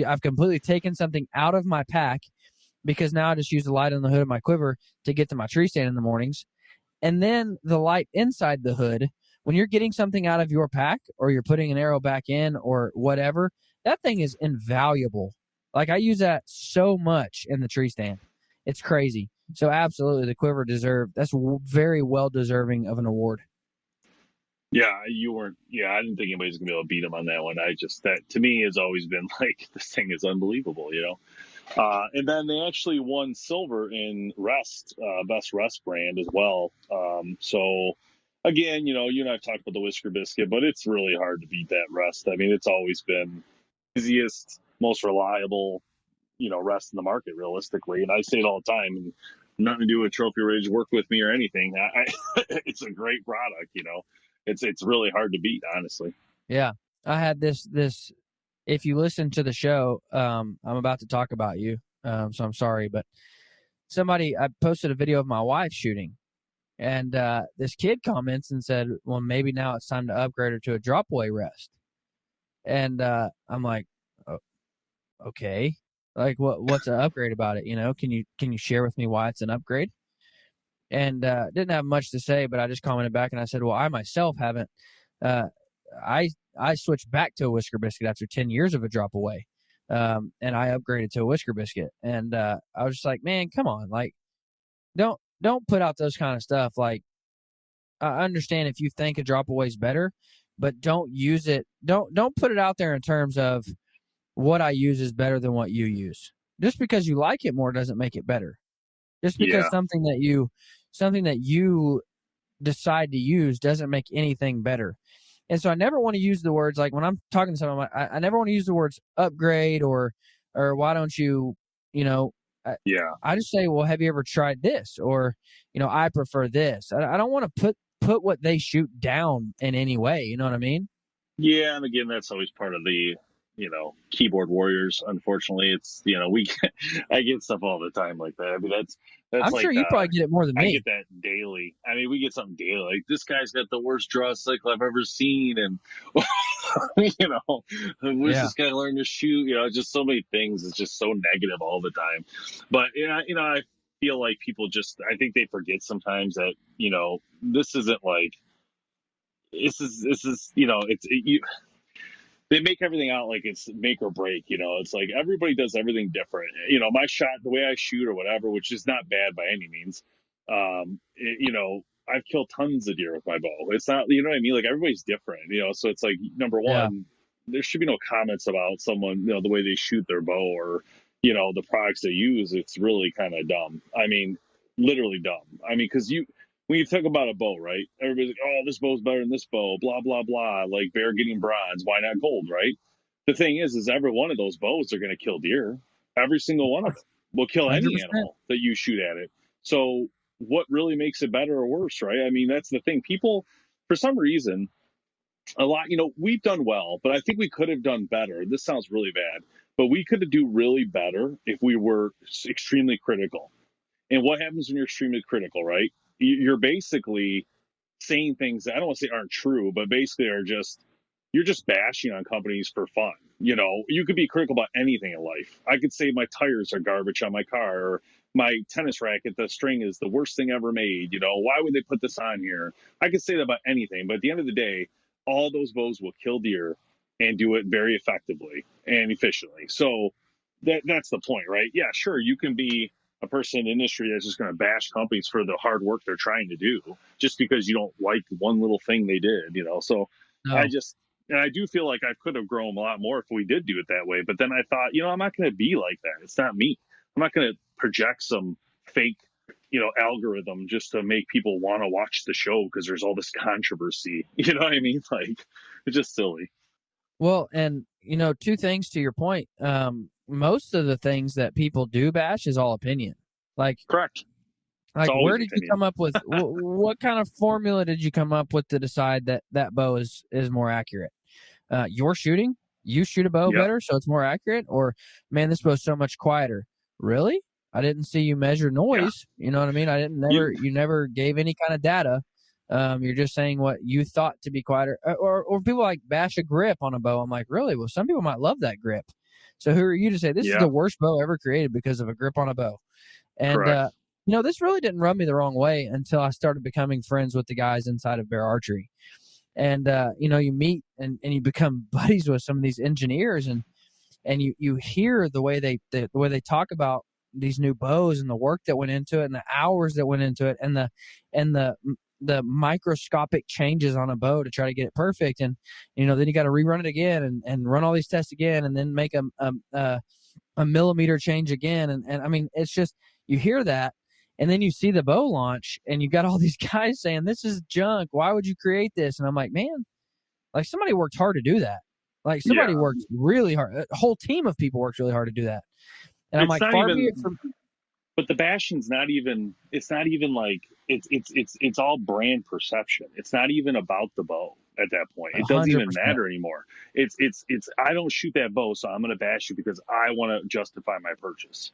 I've completely taken something out of my pack because now I just use the light on the hood of my quiver to get to my tree stand in the mornings. And then the light inside the hood, when you're getting something out of your pack or you're putting an arrow back in or whatever, that thing is invaluable. Like, I use that so much in the tree stand. It's crazy. So absolutely, the quiver that's very well deserving of an award. Yeah, you weren't. Yeah, I didn't think anybody's gonna be able to beat him on that one. That to me has always been like, this thing is unbelievable, And then they actually won silver in Rest, best Rest brand as well. So again, you and I've talked about the Whisker Biscuit, but it's really hard to beat that Rest. I mean, it's always been easiest, most reliable, Rest in the market realistically. And I say it all the time, and nothing to do with Trophy Ridge, work with me or anything. It's a great product, It's really hard to beat, honestly. Yeah. I had this, if you listen to the show, I'm about to talk about you. So I'm sorry, but I posted a video of my wife shooting, and this kid comments and said, well, maybe now it's time to upgrade her to a drop away Rest. And I'm like, oh, okay. Like, what's an upgrade about it? Can you share with me why it's an upgrade? And didn't have much to say, but I just commented back and I said, well, I myself haven't. I switched back to a Whisker Biscuit after 10 years of a drop away, and I upgraded to a Whisker Biscuit. And I was just like, man, come on, like, don't put out those kind of stuff. Like, I understand if you think a drop away is better, but don't use it. Don't put it out there in terms of what I use is better than what you use. Just because you like it more doesn't make it better. Just because something that you decide to use doesn't make anything better. And so I never want to use the words, like, when I'm talking to someone, I never want to use the words upgrade or why don't you, I just say, well, have you ever tried this? Or, I prefer this. I don't want to put what they shoot down in any way. You know what I mean? Yeah, and again, that's always part of the, keyboard warriors. Unfortunately, it's, I get stuff all the time like that. I mean, that's I'm sure like, you probably get it more than I me. get that daily. I mean, we get something daily. Like, this guy's got the worst draw cycle I've ever seen, and where's Yeah. this guy learn to shoot? Just so many things. It's just so negative all the time. But I feel like people just, I think they forget sometimes that this isn't like this is they make everything out like it's make or break. It's like everybody does everything different. My shot, the way I shoot or whatever, which is not bad by any means. I've killed tons of deer with my bow. It's not, you know what I mean? Like, everybody's different, so it's like, number Yeah. one, there should be no comments about someone, the way they shoot their bow or, the products they use. It's really kind of dumb. I mean, literally dumb. I mean, because when you think about a bow, right? Everybody's like, oh, this bow's better than this bow, blah, blah, blah. Like, Bear getting bronze, why not gold, right? The thing is every one of those bows are going to kill deer. Every single one of them will kill any 100%. animal that you shoot at it. So what really makes it better or worse, right? I mean, that's the thing. People, for some reason, a lot, we've done well, but I think we could have done better. This sounds really bad, but we could do really better if we were extremely critical. And what happens when you're extremely critical, right? You're basically saying things that I don't want to say aren't true, but basically you're just bashing on companies for fun. You could be critical about anything in life. I could say my tires are garbage on my car, or my tennis racket, the string is the worst thing ever made. Why would they put this on here? I could say that about anything, but at the end of the day, all those bows will kill deer and do it very effectively and efficiently. So that's the point, right? Yeah, sure, you can be a person in the industry that's just going to bash companies for the hard work they're trying to do just because you don't like one little thing they did. So I No. just, and I do feel like I could have grown a lot more if we did do it that way. But then I thought, I'm not going to be like that. It's not me. I'm not going to project some fake, algorithm just to make people want to watch the show because there's all this controversy. You know what I mean? Like, it's just silly. Well, and two things to your point. Most of the things that people do bash is all opinion. Like, Correct. It's where always did you opinion. come up with? What kind of formula did you come up with to decide that bow is more accurate? Your shooting, you shoot a bow Yep. better, so it's more accurate. Or, man, this bow's so much quieter. Really? I didn't see you measure noise. You know what I mean? You never gave any kind of data. You're just saying what you thought to be quieter. Or people like bash a grip on a bow. I'm like, really? Well, some people might love that grip. So who are you to say this is the worst bow ever created because of a grip on a bow? And Correct. this really didn't rub me the wrong way until I started becoming friends with the guys inside of Bear Archery. And you meet and you become buddies with some of these engineers, and you hear the way they talk about these new bows and the work that went into it and the hours that went into it and the microscopic changes on a bow to try to get it perfect. And then you got to rerun it again and run all these tests again and then make a millimeter change again. And I mean, it's just, you hear that. And then you see the bow launch and you got all these guys saying, this is junk. Why would you create this? And I'm like, man, like, somebody worked hard to do that. Like, somebody worked really hard. A whole team of people worked really hard to do that. And I'm like, far be it from. But the bashing's not even, it's not even like, it's all brand perception. It's not even about the bow at that point. It doesn't even 100%. matter anymore. It's I don't shoot that bow, so I'm going to bash you because I want to justify my purchase.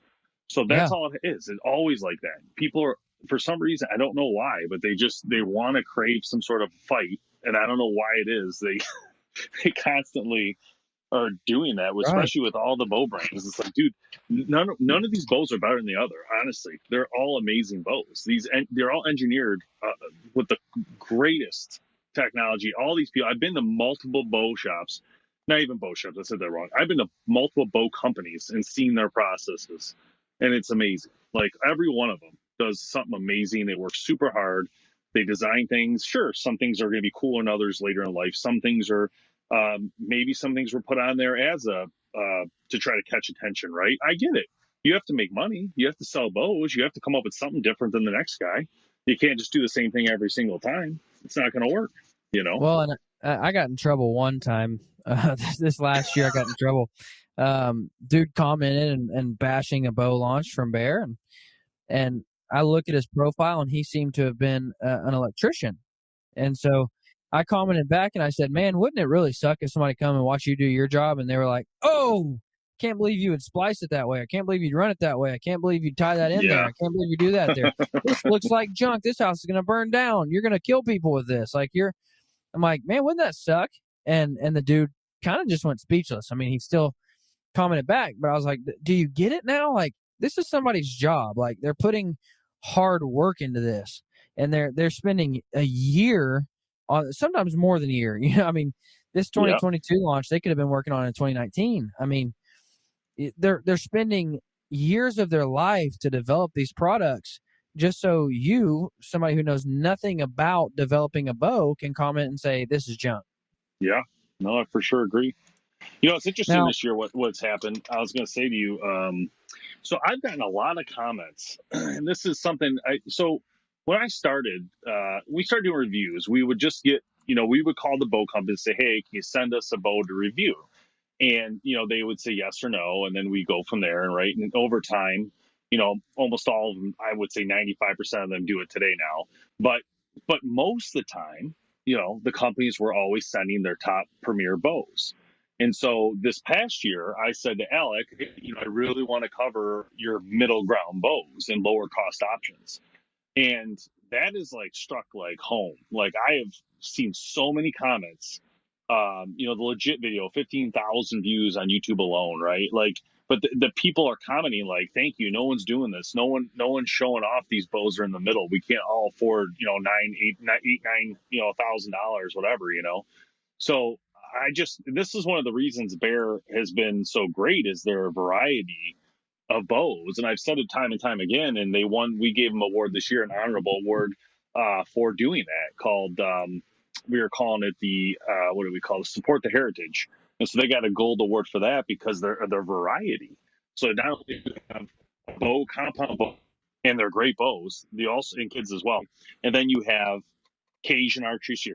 So that's all it is. It's always like that. People are, for some reason, I don't know why, but they want to crave some sort of fight. And I don't know why it is. They constantly are doing that, especially with all the bow brands. It's like, dude, none of these bows are better than the other. Honestly, they're all amazing bows. They're all engineered with the greatest technology. All these people, I've been to multiple bow shops, not even bow shops. I said that wrong. I've been to multiple bow companies and seen their processes, and it's amazing. Like, every one of them does something amazing. They work super hard. They design things. Sure, some things are going to be cooler than others later in life. Some things are maybe some things were put on there as to try to catch attention, right? I get it. You have to make money. You have to sell bows. You have to come up with something different than the next guy. You can't just do the same thing every single time. It's not going to work, Well, and I got in trouble one time. This last year, I got in trouble. Dude commented and bashing a bow launch from Bear, and I look at his profile, and he seemed to have been an electrician. And so I commented back and I said, man, wouldn't it really suck if somebody come and watch you do your job? And they were like, oh, can't believe you would splice it that way. I can't believe you'd run it that way. I can't believe you'd tie that in there. Yeah. I can't believe you do that there. This looks like junk. This house is going to burn down. You're going to kill people with this. I'm like, man, wouldn't that suck? And the dude kind of just went speechless. I mean, he still commented back, but I was like, do you get it now? Like, this is somebody's job. Like, they're putting hard work into this, and they're spending a year on, sometimes more than a year. You know, I mean, this 2022 launch, they could have been working on in 2019. I mean, they're spending years of their life to develop these products just so you, somebody who knows nothing about developing a bow, can comment and say, this is junk. Yeah. No, I for sure agree. You know, it's interesting Now, this year what's happened. I was going to say to you, so I've gotten a lot of comments, and this is something. So when I started, we started doing reviews. We would just get, we would call the bow company and say, hey, can you send us a bow to review? And they would say yes or no, and then we go from there. And right, and over time, almost all of them, I would say 95% of them do it today now. But most of the time, the companies were always sending their top premier bows. And so this past year, I said to Alec, hey, I really want to cover your middle ground bows and lower cost options. And that is like struck like home. Like, I have seen so many comments. The legit video, 15,000 views on YouTube alone, right? Like, but the people are commenting like, "Thank you, no one's doing this. No one's showing off these bows are in the middle. We can't all afford, $9,000, whatever, So this is one of the reasons Bear has been so great, is their variety of bows. And I've said it time and time again, and we gave them an award this year, an honorable award for doing that, called, we are calling it the, what do we call it? Support the Heritage. And so they got a gold award for that because of their variety. So not only do they have a bow, compound bow, and they're great bows, they also, in kids as well. And then you have Cajun archery, so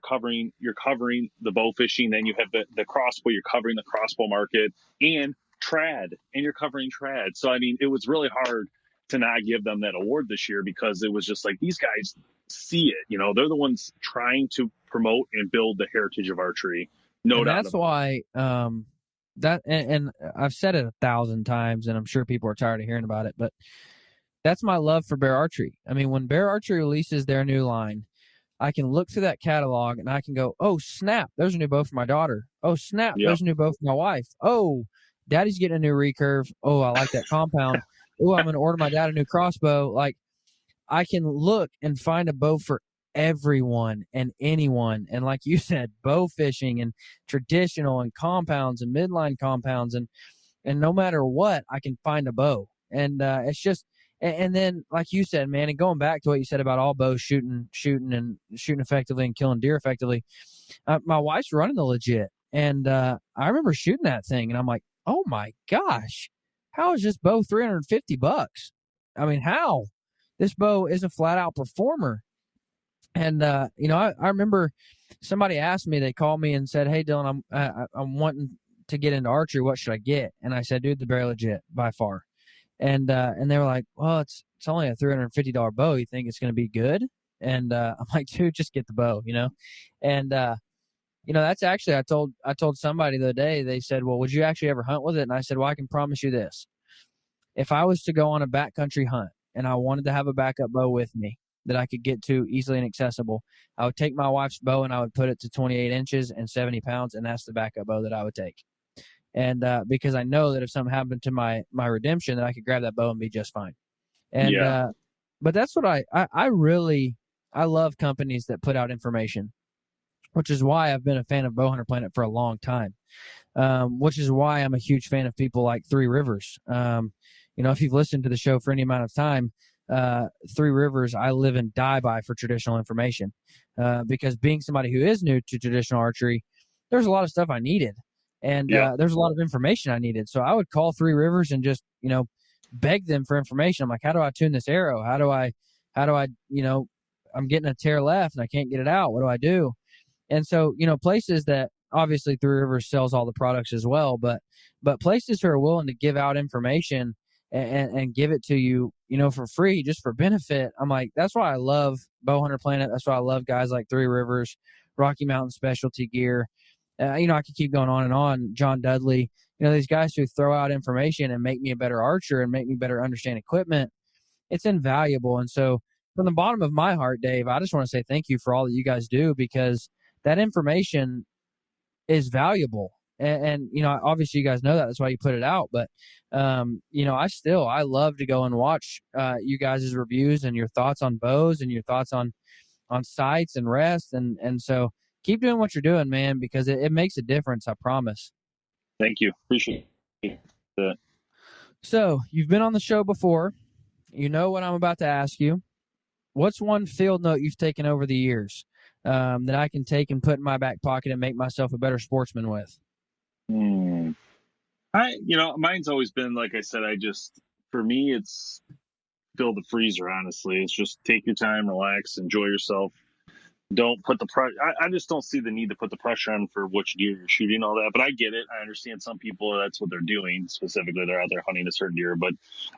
you're covering the bow fishing. Then you have the crossbow, you're covering the crossbow market, and trad, and you're covering trad. So I mean, it was really hard to not give them that award this year, because it was just like, these guys see it. They're the ones trying to promote and build the heritage of archery. No doubt. That's why and I've said it 1,000 times, and I'm sure people are tired of hearing about it, but that's my love for Bear Archery. I mean, when Bear Archery releases their new line, I can look through that catalog and I can go, oh, snap, there's a new bow for my daughter. Oh, snap, There's a new bow for my wife. Oh, daddy's getting a new recurve. Oh, I like that compound. Oh, I'm going to order my dad a new crossbow. Like, I can look and find a bow for everyone and anyone. And like you said, bow fishing and traditional and compounds and midline compounds. And no matter what, I can find a bow. And it's just, and then, like you said, man, and going back to what you said about all bows shooting effectively and killing deer effectively, my wife's running the legit, and I remember shooting that thing, and I'm like, oh my gosh, how is this bow $350? I mean, how? This bow is a flat out performer. And I remember somebody asked me, they called me and said, hey, Dylan, I'm wanting to get into archery. What should I get? And I said, dude, the Bear Legit by far. And they were like, well, it's only a $350 bow. You think it's going to be good? And I'm like, dude, just get the bow, And that's actually, I told somebody the other day. They said, well, would you actually ever hunt with it? And I said, well, I can promise you this: if I was to go on a backcountry hunt and I wanted to have a backup bow with me that I could get to easily and accessible, I would take my wife's bow and I would put it to 28 inches and 70 pounds, and that's the backup bow that I would take. And because I know that if something happened to my redemption, that I could grab that bow and be just fine. And but that's what I really love, companies that put out information, which is why I've been a fan of Bowhunter Planet for a long time. Which is why I'm a huge fan of people like Three Rivers. If you've listened to the show for any amount of time, Three Rivers, I live and die by for traditional information. Because being somebody who is new to traditional archery, there's a lot of stuff I needed. And there's a lot of information I needed. So I would call Three Rivers and just, beg them for information. I'm like, how do I tune this arrow? How do I, I'm getting a tear left and I can't get it out. What do I do? And so, places that obviously Three Rivers sells all the products as well, but places who are willing to give out information and give it to you, for free, just for benefit. I'm like, that's why I love Bowhunter Planet. That's why I love guys like Three Rivers, Rocky Mountain Specialty Gear. I could keep going on and on. John Dudley, these guys who throw out information and make me a better archer and make me better understand equipment. It's invaluable. And so from the bottom of my heart, Dave, I just want to say thank you for all that you guys do, because that information is valuable. And obviously you guys know that. That's why you put it out. But, I love to go and watch you guys' reviews and your thoughts on bows and your thoughts on sights and rest. And so keep doing what you're doing, man, because it makes a difference. I promise. Thank you. Appreciate that. So you've been on the show before. You know what I'm about to ask you. What's one field note you've taken over the years that I can take and put in my back pocket and make myself a better sportsman with? Mine's always been, like I said, for me, it's fill the freezer, honestly. It's just take your time, relax, enjoy yourself. Don't put the pressure. I just don't see the need to put the pressure on for which deer you're shooting, all that. But I get it. I understand some people, that's what they're doing. Specifically, they're out there hunting a certain deer. But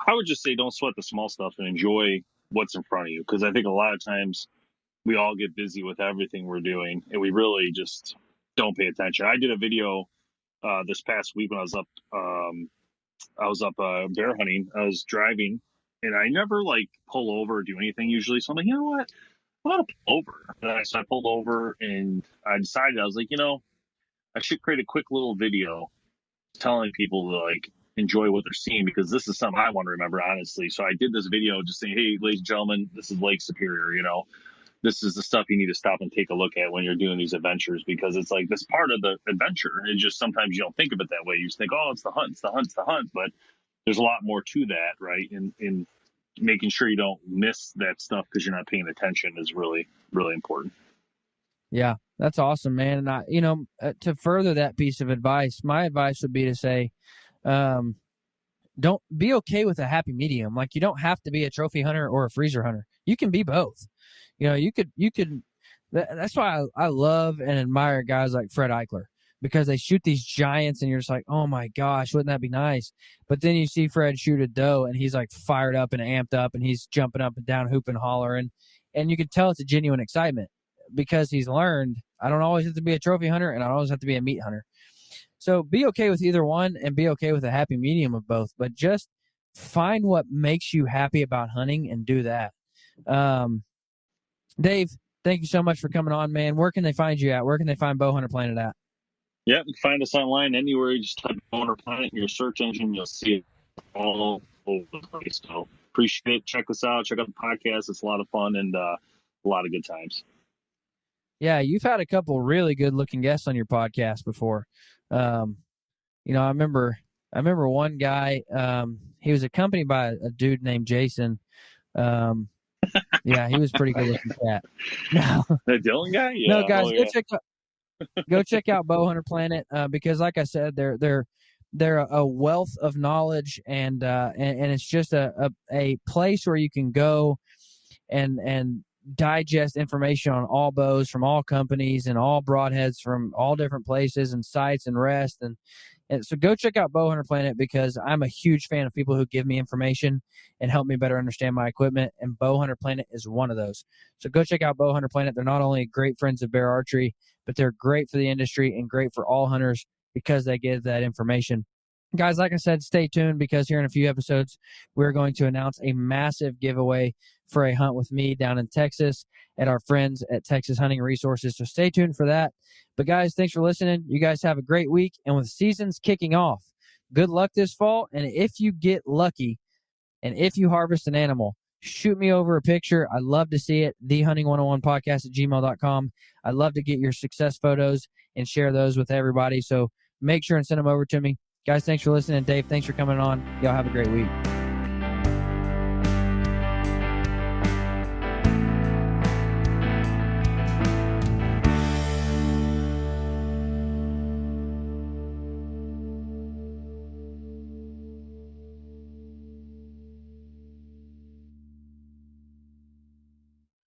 I would just say don't sweat the small stuff and enjoy what's in front of you. Because I think a lot of times we all get busy with everything we're doing, and we really just don't pay attention. I did a video this past week when I was up bear hunting. I was driving, and I never pull over or do anything usually. So I'm like, you know what? I'm gonna pull over. So I pulled over, and I decided, I was like, I should create a quick little video telling people to enjoy what they're seeing, because this is something I want to remember, honestly. So I did this video just saying, hey, ladies and gentlemen, this is Lake Superior. This is the stuff you need to stop and take a look at when you're doing these adventures, because it's like this part of the adventure. It just, sometimes you don't think of it that way. You just think, oh, it's the hunt, it's the hunt, it's the hunt. But there's a lot more to that, right? In making sure you don't miss that stuff because you're not paying attention is really, really important. Yeah, that's awesome, man. And to further that piece of advice, my advice would be to say, don't be okay with a happy medium. Like, you don't have to be a trophy hunter or a freezer hunter. You can be both. You could. That's why I love and admire guys like Fred Eichler, because they shoot these giants and you're just like, oh my gosh, wouldn't that be nice? But then you see Fred shoot a doe and he's fired up and amped up and he's jumping up and down, hooping, hollering. And you can tell it's a genuine excitement, because he's learned, I don't always have to be a trophy hunter and I don't always have to be a meat hunter. So be okay with either one and be okay with a happy medium of both, but just find what makes you happy about hunting and do that. Dave, thank you so much for coming on, man. Where can they find you at? Where can they find Bowhunter Planet at? Yeah, you can find us online anywhere. You just type Bowhunter Planet in your search engine. You'll see it all over the place. So appreciate it. Check us out. Check out the podcast. It's a lot of fun and a lot of good times. Yeah, you've had a couple really good looking guests on your podcast before. I remember one guy, he was accompanied by a dude named Jason. Yeah, he was pretty good looking cat. The Dylan guy? Yeah. No, guys, go check out Bowhunter Planet, because like I said, they're a wealth of knowledge, and it's just a place where you can go and digest information on all bows from all companies and all broadheads from all different places and sites and rest. And so go check out Bowhunter Planet, because I'm a huge fan of people who give me information and help me better understand my equipment, and Bowhunter Planet is one of those. So go check out Bowhunter Planet. They're not only great friends of Bear Archery, but they're great for the industry and great for all hunters because they give that information. Guys, like I said, stay tuned, because here in a few episodes, we're going to announce a massive giveaway for a hunt with me down in Texas at our friends at Texas Hunting Resources. So stay tuned for that. But guys, thanks for listening. You guys have a great week. And with seasons kicking off, good luck this fall. And if you get lucky and if you harvest an animal, shoot me over a picture. I'd love to see it. thehunting101podcast@gmail.com. I'd love to get your success photos and share those with everybody. So make sure and send them over to me. Guys, thanks for listening. Dave, thanks for coming on. Y'all have a great week.